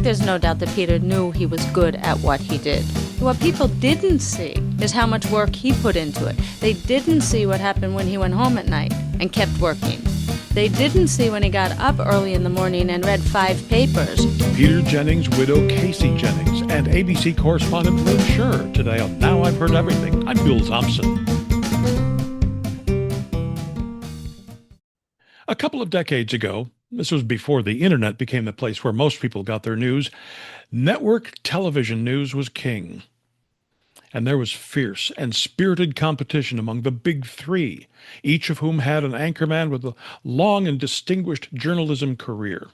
there's no doubt that Peter knew he was good at what he did. What people didn't see is how much work he put into it. They didn't see what happened when he went home at night and kept working. They didn't see when he got up early in the morning and read 5 papers. Peter Jennings' widow, Kayce Jennings, and ABC correspondent Lynn Sherr today on Now I've Heard Everything. I'm Bill Thompson. A couple of decades ago, this was before the internet became the place where most people got their news, network television news was king. And there was fierce and spirited competition among the big 3, each of whom had an anchorman with a long and distinguished journalism career.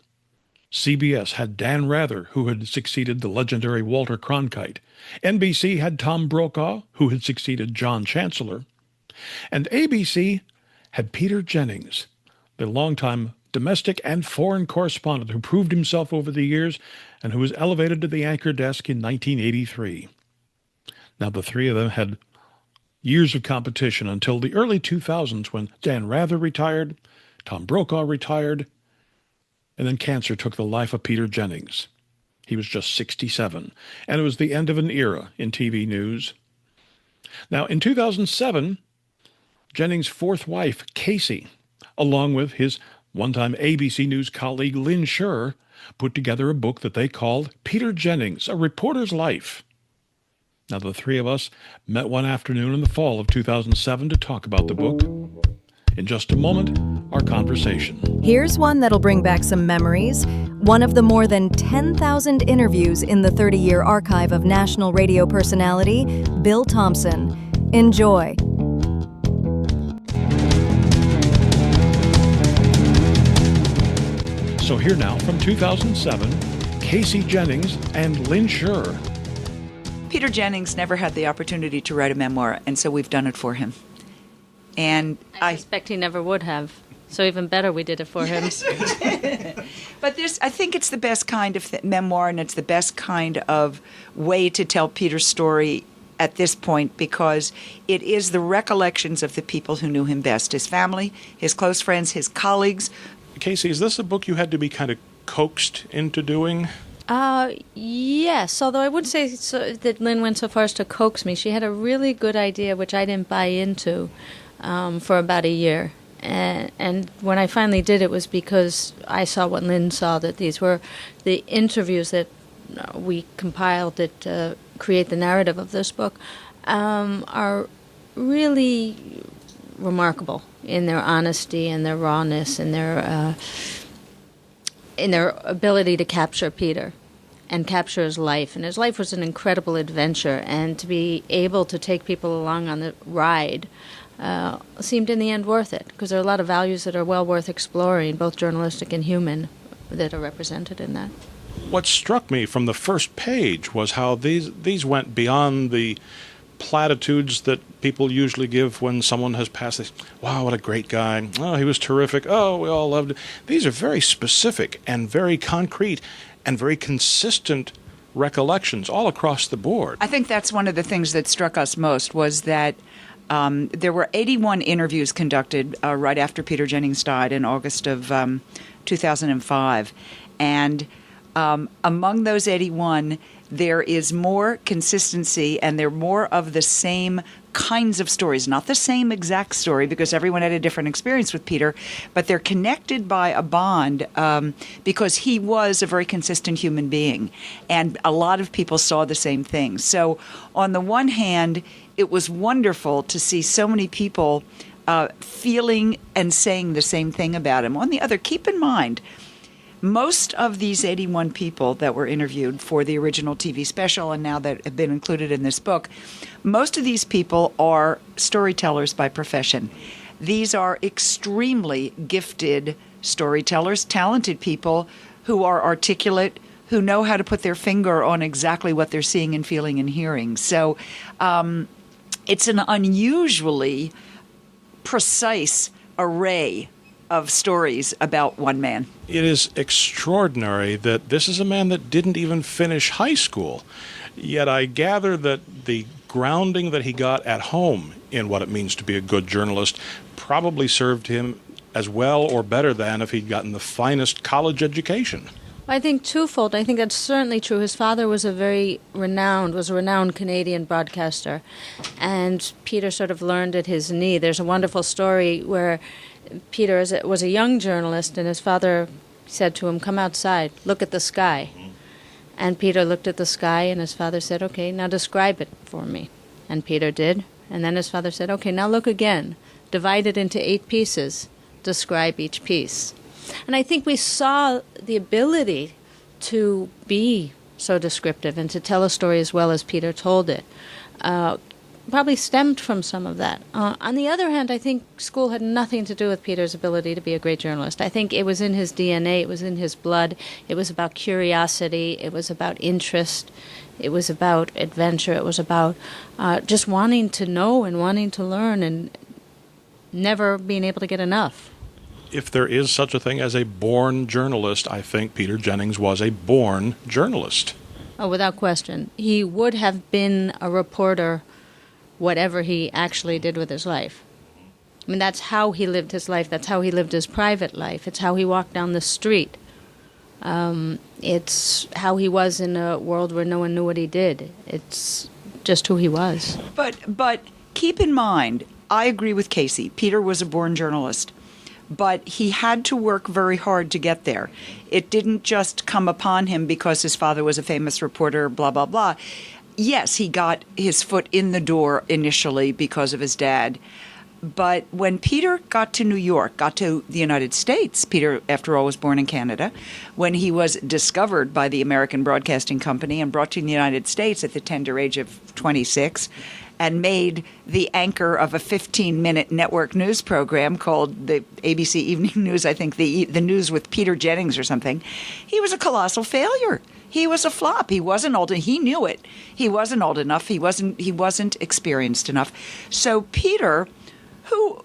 CBS had Dan Rather, who had succeeded the legendary Walter Cronkite. NBC had Tom Brokaw, who had succeeded John Chancellor. And ABC had Peter Jennings, the longtime domestic and foreign correspondent who proved himself over the years and who was elevated to the anchor desk in 1983. Now, the 3 of them had years of competition until the early 2000s when Dan Rather retired, Tom Brokaw retired, and then cancer took the life of Peter Jennings. He was just 67, and it was the end of an era in TV news. Now, in 2007, Jennings' 4th wife, Kayce, along with his one-time ABC News colleague Lynn Sherr, put together a book that they called Peter Jennings, A Reporter's Life. Now, the 3 of us met one afternoon in the fall of 2007 to talk about the book. In just a moment, our conversation. Here's one that'll bring back some memories. One of the more than 10,000 interviews in the 30-year archive of national radio personality, Bill Thompson. Enjoy. So here now, from 2007, Kayce Jennings and Lynn Sherr. Peter Jennings never had the opportunity to write a memoir, and so we've done it for him. And I suspect he never would have. So even better, we did it for him. But I think it's the best kind of memoir, and it's the best kind of way to tell Peter's story at this point, because it is the recollections of the people who knew him best, his family, his close friends, his colleagues. Kayce, is this a book you had to be kind of coaxed into doing? Yes, although I would say that Lynn went so far as to coax me. She had a really good idea, which I didn't buy into for about a year. And when I finally did, it was because I saw what Lynn saw, that these were the interviews that we compiled that create the narrative of this book, are really remarkable in their honesty and their rawness and their ability to capture Peter and capture his life. And his life was an incredible adventure, and to be able to take people along on the ride seemed in the end worth it, because there are a lot of values that are well worth exploring, both journalistic and human, that are represented in that. What struck me from the first page was how these went beyond the platitudes that people usually give when someone has passed. This, wow, what a great guy. Oh, he was terrific. Oh, we all loved it. These are very specific and very concrete and very consistent recollections all across the board. I think that's one of the things that struck us most, was that there were 81 interviews conducted right after Peter Jennings died in August of 2005. And among those 81, there is more consistency, and they're more of the same kinds of stories. Not the same exact story, because everyone had a different experience with Peter, but they're connected by a bond because he was a very consistent human being, and a lot of people saw the same thing. So on the one hand, it was wonderful to see so many people feeling and saying the same thing about him. On the other, keep in mind, most of these 81 people that were interviewed for the original TV special and now that have been included in this book, most of these people are storytellers by profession. These are extremely gifted storytellers, talented people who are articulate, who know how to put their finger on exactly what they're seeing and feeling and hearing. So it's an unusually precise array of stories about one man. It is extraordinary that this is a man that didn't even finish high school. Yet I gather that the grounding that he got at home in what it means to be a good journalist probably served him as well or better than if he'd gotten the finest college education. I think twofold. I think that's certainly true. His father was a renowned Canadian broadcaster, and Peter sort of learned at his knee. There's a wonderful story where Peter was a young journalist, and his father said to him, "Come outside, look at the sky." And Peter looked at the sky, and his father said, "Okay, now describe it for me." And Peter did. And then his father said, "Okay, now look again. Divide it into 8 pieces. Describe each piece." And I think we saw the ability to be so descriptive and to tell a story as well as Peter told it. Probably stemmed from some of that. On the other hand, I think school had nothing to do with Peter's ability to be a great journalist. I think it was in his DNA, it was in his blood. It was about curiosity, it was about interest, it was about adventure, it was about just wanting to know and wanting to learn and never being able to get enough. If there is such a thing as a born journalist, I think Peter Jennings was a born journalist. Oh, without question. He would have been a reporter whatever he actually did with his life. I mean, that's how he lived his life. That's how he lived his private life. It's how he walked down the street. It's how he was in a world where no one knew what he did. It's just who he was. But keep in mind, I agree with Kayce. Peter was a born journalist. But he had to work very hard to get there. It didn't just come upon him because his father was a famous reporter, blah, blah, blah. Yes, he got his foot in the door initially because of his dad. But when Peter got to New York, got to the United States, Peter, after all, was born in Canada, when he was discovered by the American Broadcasting Company and brought to the United States at the tender age of 26, and made the anchor of a 15-minute network news program called the ABC Evening News, I think the News with Peter Jennings or something, he was a colossal failure. He was a flop. He wasn't old, and he knew it. He wasn't old enough. He wasn't experienced enough. So Peter, who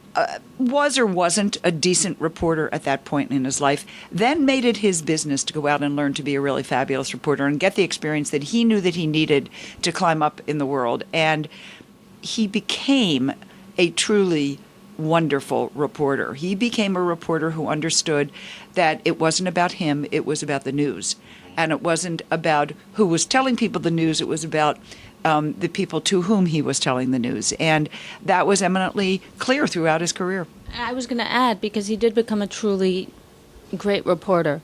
was or wasn't a decent reporter at that point in his life, then made it his business to go out and learn to be a really fabulous reporter and get the experience that he knew that he needed to climb up in the world. And he became a truly wonderful reporter. He became a reporter who understood that it wasn't about him, it was about the news. And it wasn't about who was telling people the news, it was about the people to whom he was telling the news. And that was eminently clear throughout his career. I was going to add, because he did become a truly great reporter,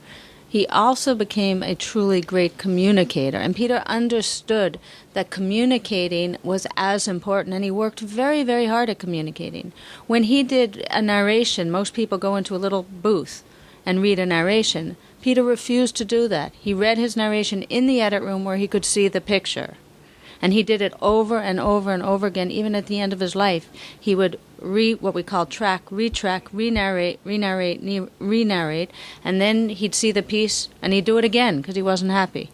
he also became a truly great communicator. And Peter understood that communicating was as important, and he worked very, very hard at communicating. When he did a narration, most people go into a little booth and read a narration. Peter refused to do that. He read his narration in the edit room where he could see the picture. And he did it over and over and over again, even at the end of his life. He would what we call retrack, re-narrate, and then he'd see the piece and he'd do it again because he wasn't happy.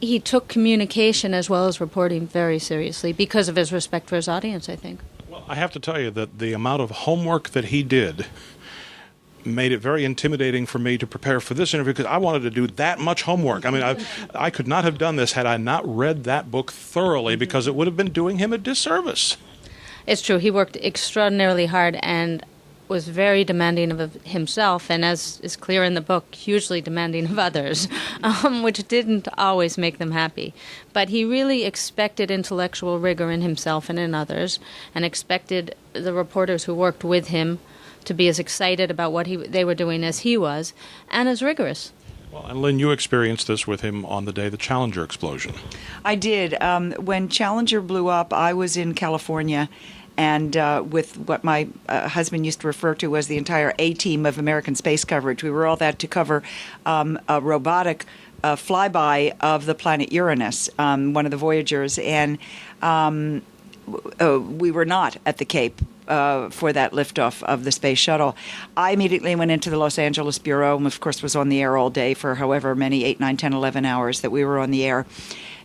He took communication as well as reporting very seriously because of his respect for his audience, I think. Well, I have to tell you that the amount of homework that he did made it very intimidating for me to prepare for this interview because I wanted to do that much homework. I mean, I could not have done this had I not read that book thoroughly because it would have been doing him a disservice. It's true. He worked extraordinarily hard and was very demanding of himself, and as is clear in the book, hugely demanding of others, which didn't always make them happy. But he really expected intellectual rigor in himself and in others, and expected the reporters who worked with him to be as excited about what they were doing as he was, and as rigorous. Well, and Lynn, you experienced this with him on the day of the Challenger explosion. I did. When Challenger blew up, I was in California, and with what my husband used to refer to as the entire A-team of American space coverage. We were all that to cover a robotic flyby of the planet Uranus, one of the Voyagers, and we were not at the Cape for that liftoff of the space shuttle. I immediately went into the Los Angeles Bureau and, of course, was on the air all day for however many, 8, 9, 10, 11 hours that we were on the air.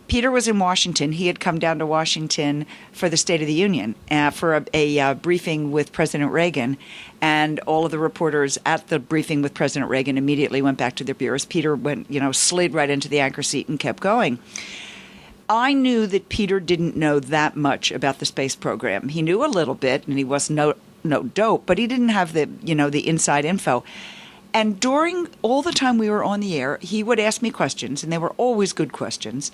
Peter was in Washington. He had come down to Washington for the State of the Union for a briefing with President Reagan, and all of the reporters at the briefing with President Reagan immediately went back to their bureaus. Peter slid right into the anchor seat and kept going. I knew that Peter didn't know that much about the space program. He knew a little bit, and he was no dope, but he didn't have the inside info. And during all the time we were on the air, he would ask me questions, and they were always good questions.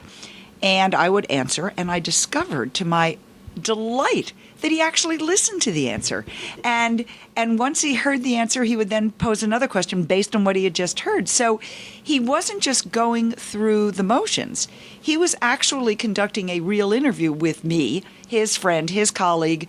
And I would answer, and I discovered to my delight that he actually listened to the answer. And once he heard the answer, he would then pose another question based on what he had just heard. So he wasn't just going through the motions. He was actually conducting a real interview with me, his friend, his colleague.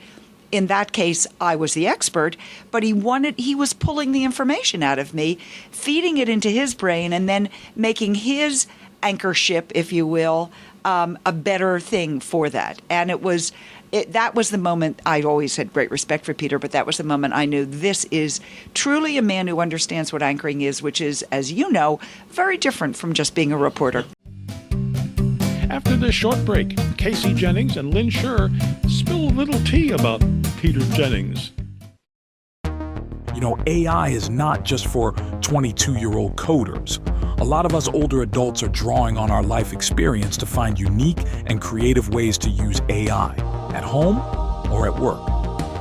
In that case, I was the expert, but he was pulling the information out of me, feeding it into his brain, and then making his anchorship, if you will, a better thing for that. And that was the moment. I always had great respect for Peter, but that was the moment I knew this is truly a man who understands what anchoring is, which is, as you know, very different from just being a reporter. After this short break, Kayce Jennings and Lynn Sherr spill a little tea about Peter Jennings. You know, AI is not just for 22-year-old coders. A lot of us older adults are drawing on our life experience to find unique and creative ways to use AI, at home or at work.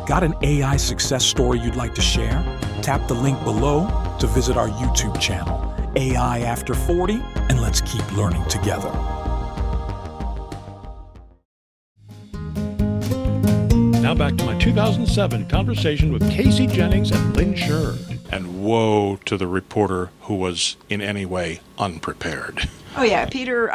Got an AI success story you'd like to share? Tap the link below to visit our YouTube channel, AI After 40, and let's keep learning together. Now back to my 2007 conversation with Kayce Jennings and Lynn Sherr. And woe to the reporter who was in any way unprepared. Oh yeah, Peter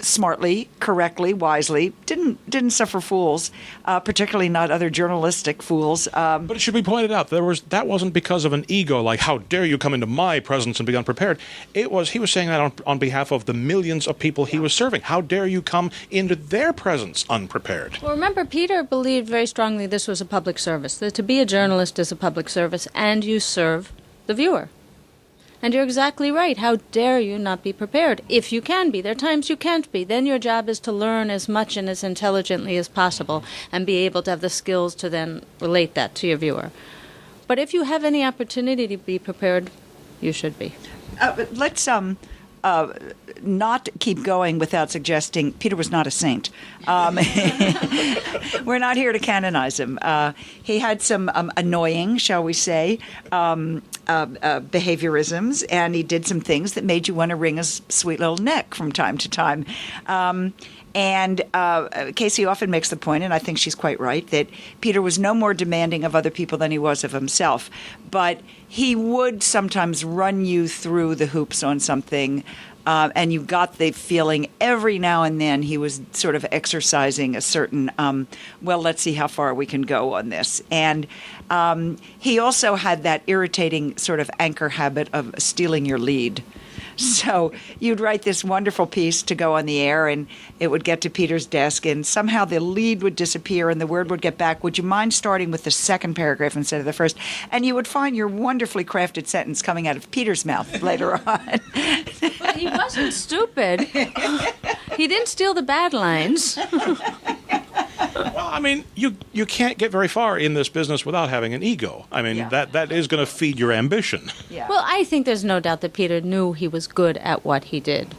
smartly, correctly, wisely didn't suffer fools, particularly not other journalistic fools. But it should be pointed out that wasn't because of an ego, like how dare you come into my presence and be unprepared. He was saying that on behalf of the millions of people he was serving. How dare you come into their presence unprepared? Well, remember, Peter believed very strongly this was a public service, that to be a journalist is a public service, and you serve the viewer. And you're exactly right. How dare you not be prepared? If you can be. There are times you can't be. Then your job is to learn as much and as intelligently as possible and be able to have the skills to then relate that to your viewer. But if you have any opportunity to be prepared, you should be. Let's not keep going without suggesting Peter was not a saint. We're not here to canonize him. He had some annoying, shall we say, behaviorisms, and he did some things that made you want to wring his sweet little neck from time to time. And Kayce often makes the point, and I think she's quite right, that Peter was no more demanding of other people than he was of himself. But he would sometimes run you through the hoops on something, and you got the feeling every now and then he was sort of exercising a certain, well, let's see how far we can go on this. And he also had that irritating sort of anchor habit of stealing your lead. So you'd write this wonderful piece to go on the air, and it would get to Peter's desk, and somehow the lead would disappear and the word would get back. Would you mind starting with the second paragraph instead of the first? And you would find your wonderfully crafted sentence coming out of Peter's mouth later on. But he wasn't stupid. He didn't steal the bad lines. Well, I mean, you can't get very far in this business without having an ego. I mean, Yeah. that is going to feed your ambition. Yeah. Well, I think there's no doubt that Peter knew he was good at what he did.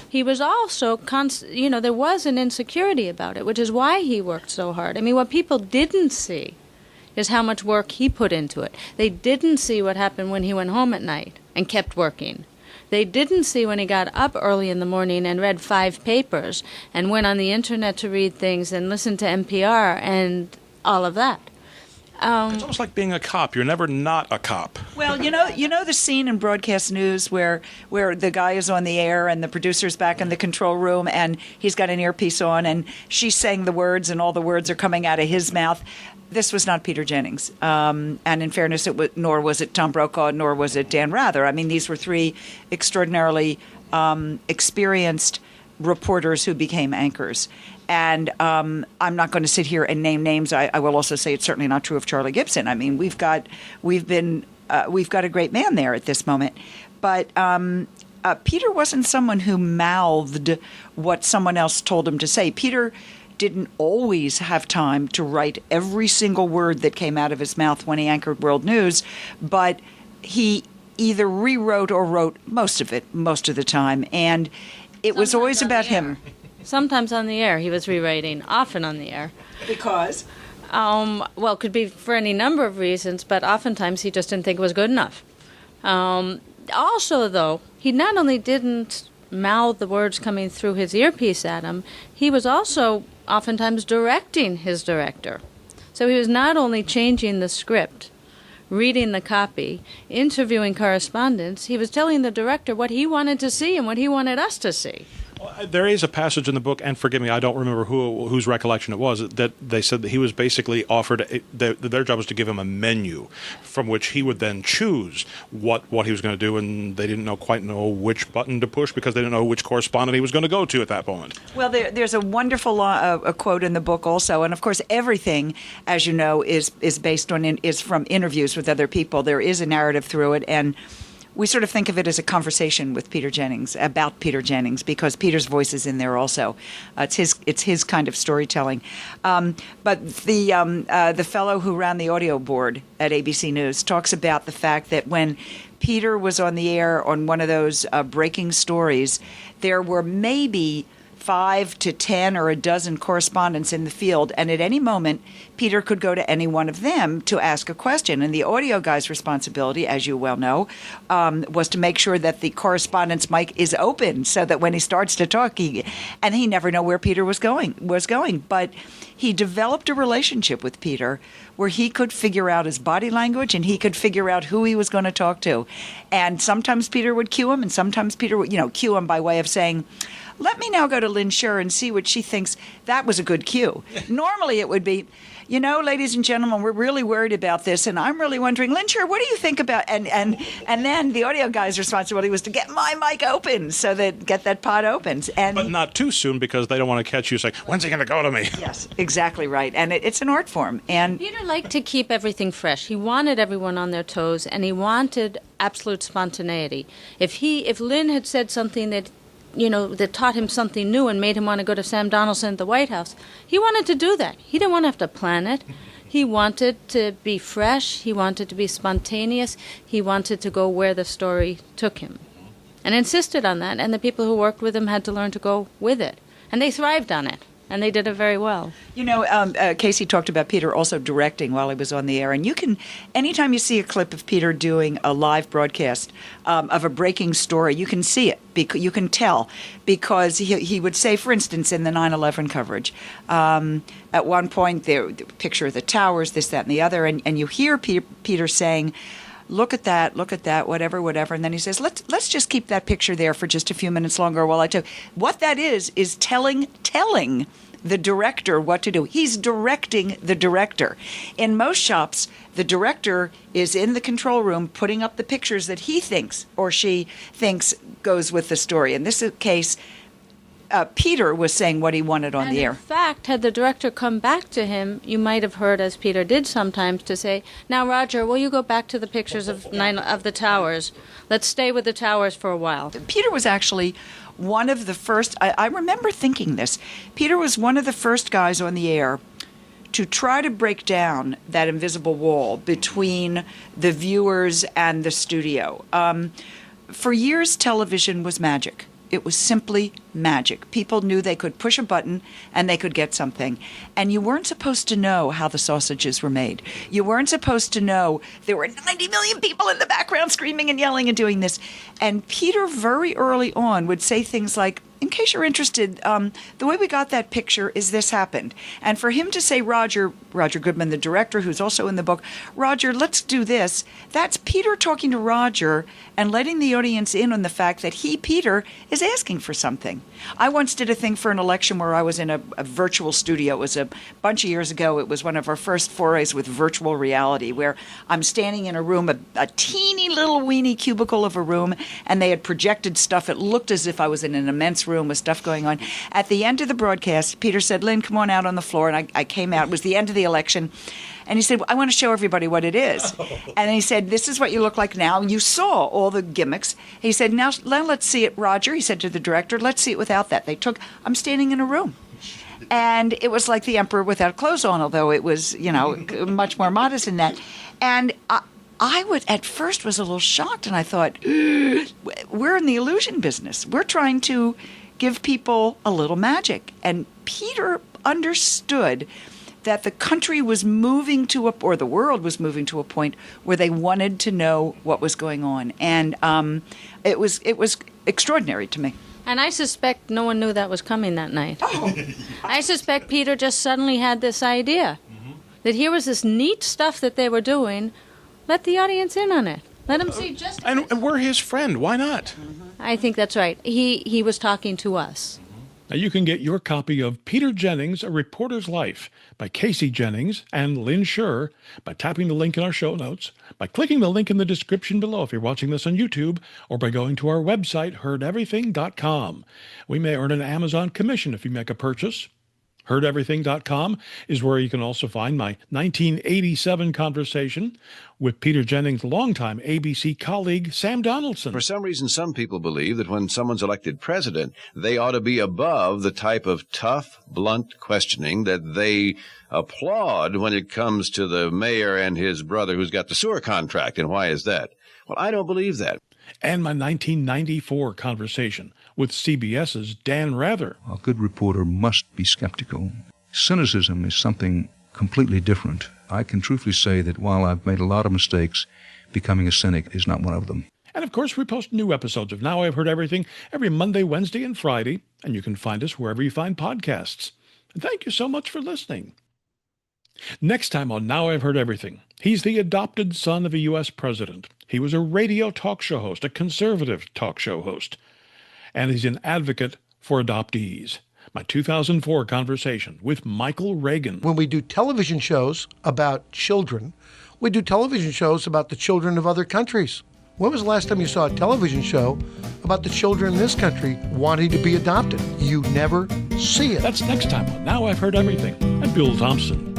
He was also, there was an insecurity about it, which is why he worked so hard. I mean, what people didn't see is how much work he put into it. They didn't see what happened when he went home at night and kept working. They didn't see when he got up early in the morning and read 5 papers and went on the internet to read things and listened to NPR and all of that. It's almost like being a cop. You're never not a cop. Well, you know the scene in broadcast news where the guy is on the air and the producer's back in the control room and he's got an earpiece on and she's saying the words and all the words are coming out of his mouth. This was not Peter Jennings. And in fairness, nor was it Tom Brokaw, nor was it Dan Rather. I mean, these were 3 extraordinarily experienced reporters who became anchors. And I'm not going to sit here and name names. I will also say it's certainly not true of Charlie Gibson. I mean, we've got a great man there at this moment. But Peter wasn't someone who mouthed what someone else told him to say. Peter didn't always have time to write every single word that came out of his mouth when he anchored World News, but he either rewrote or wrote most of it, most of the time. And it was always about him. Sometimes on the air he was rewriting, often on the air. Because? Well, it could be for any number of reasons, but oftentimes he just didn't think it was good enough. Also, though, he not only didn't mouth the words coming through his earpiece at him, he was also oftentimes directing his director. So he was not only changing the script, reading the copy, interviewing correspondents, he was telling the director what he wanted to see and what he wanted us to see. There is a passage in the book, and forgive me, I don't remember whose recollection it was, that they said that he was basically offered, their job was to give him a menu from which he would then choose what he was going to do, and they didn't quite know which button to push because they didn't know which correspondent he was going to go to at that moment. Well, there's a wonderful a quote in the book also, and of course everything, as you know, is based on is from interviews with other people. There is a narrative through it, and we sort of think of it as a conversation with Peter Jennings, about Peter Jennings, because Peter's voice is in there also. It's his kind of storytelling. But the fellow who ran the audio board at ABC News talks about the fact that when Peter was on the air on one of those breaking stories, there were maybe 5 to 10 or a dozen correspondents in the field, and at any moment, Peter could go to any one of them to ask a question. And the audio guy's responsibility, as you well know, was to make sure that the correspondent's mic is open so that when he starts to talk, he never knew where Peter was going. But he developed a relationship with Peter where he could figure out his body language and he could figure out who he was going to talk to. And sometimes Peter would cue him, and sometimes Peter would, cue him by way of saying, "Let me now go to Lynn Sherr and see what she thinks." That was a good cue. Normally it would be, ladies and gentlemen, we're really worried about this, and I'm really wondering, Lynn Sherr, what do you think about? And then the audio guy's responsibility was to get my mic open, so that get that pod open. But not too soon, because they don't want to catch you saying, "When's he going to go to me?" Yes, exactly right. And it's an art form. And Peter liked to keep everything fresh. He wanted everyone on their toes, and he wanted absolute spontaneity. If Lynn had said something that taught him something new and made him want to go to Sam Donaldson at the White House, he wanted to do that. He didn't want to have to plan it. He wanted to be fresh. He wanted to be spontaneous. He wanted to go where the story took him, and insisted on that. And the people who worked with him had to learn to go with it. And they thrived on it. And they did it very well. Kayce talked about Peter also directing while he was on the air. And you can, anytime you see a clip of Peter doing a live broadcast of a breaking story, you can see it. You can tell, because he would say, for instance, in the 9/11 coverage, at one point, the picture of the towers, this, that, and the other, and you hear Peter saying, look at that, whatever. And then he says, let's just keep that picture there for just a few minutes longer while I tell. What that is telling the director what to do. He's directing the director. In most shops, the director is in the control room putting up the pictures that he thinks or she thinks goes with the story. In this case, Peter was saying what he wanted on the air. In fact, had the director come back to him, you might have heard, as Peter did sometimes, to say, "Now, Roger, will you go back to the pictures of the towers? Let's stay with the towers for a while." Peter was actually one of the first, I remember thinking this, Peter was one of the first guys on the air to try to break down that invisible wall between the viewers and the studio. For years, television was magic. It was simply magic. People knew they could push a button and they could get something. And you weren't supposed to know how the sausages were made. You weren't supposed to know there were 90 million people in the background screaming and yelling and doing this. And Peter very early on would say things like, "In case you're interested, the way we got that picture is this happened." And for him to say, Roger Goodman, the director, who's also in the book, "Roger, let's do this," that's Peter talking to Roger and letting the audience in on the fact that Peter, is asking for something. I once did a thing for an election where I was in a virtual studio. It was a bunch of years ago. It was one of our first forays with virtual reality, where I'm standing in a room, a teeny little weeny cubicle of a room, and they had projected stuff. It looked as if I was in an immense room with stuff going on. At the end of the broadcast, Peter said, "Lynn, come on out on the floor." And I came out. It was the end of the election. And he said, "I want to show everybody what it is." And he said, "This is what you look like now. You saw all the gimmicks." He said, now let's see it, Roger." He said to the director, "Let's see it without that." I'm standing in a room. And it was like the emperor without clothes on, although it was, much more modest than that. And I at first was a little shocked, and I thought, we're in the illusion business. We're trying to give people a little magic. And Peter understood that the country was moving to or the world was moving to a point where they wanted to know what was going on, and it was extraordinary to me. And I suspect no one knew that was coming that night. Oh. I suspect Peter just suddenly had this idea that here was this neat stuff that they were doing. Let the audience in on it. Let them see just. And we're his friend. Why not? I think that's right. He was talking to us. Now you can get your copy of Peter Jennings, A Reporter's Life by Kayce Jennings and Lynn Sherr by tapping the link in our show notes, by clicking the link in the description below if you're watching this on YouTube, or by going to our website, heardeverything.com. We may earn an Amazon commission if you make a purchase. Heardeverything.com is where you can also find my 1987 conversation with Peter Jennings' longtime ABC colleague, Sam Donaldson. For some reason, some people believe that when someone's elected president, they ought to be above the type of tough, blunt questioning that they applaud when it comes to the mayor and his brother who's got the sewer contract. And why is that? Well, I don't believe that. And my 1994 conversation with CBS's Dan Rather. A good reporter must be skeptical. Cynicism is something completely different. I can truthfully say that while I've made a lot of mistakes, becoming a cynic is not one of them. And of course, we post new episodes of Now I've Heard Everything every Monday, Wednesday, and Friday, and you can find us wherever you find podcasts. And thank you so much for listening. Next time on Now I've Heard Everything, he's the adopted son of a U.S. president. He was a radio talk show host, a conservative talk show host, and he's an advocate for adoptees. My 2004 conversation with Michael Reagan. When we do television shows about children, we do television shows about the children of other countries. When was the last time you saw a television show about the children in this country wanting to be adopted? You never see it. That's next time on Now I've Heard Everything. I'm Bill Thompson.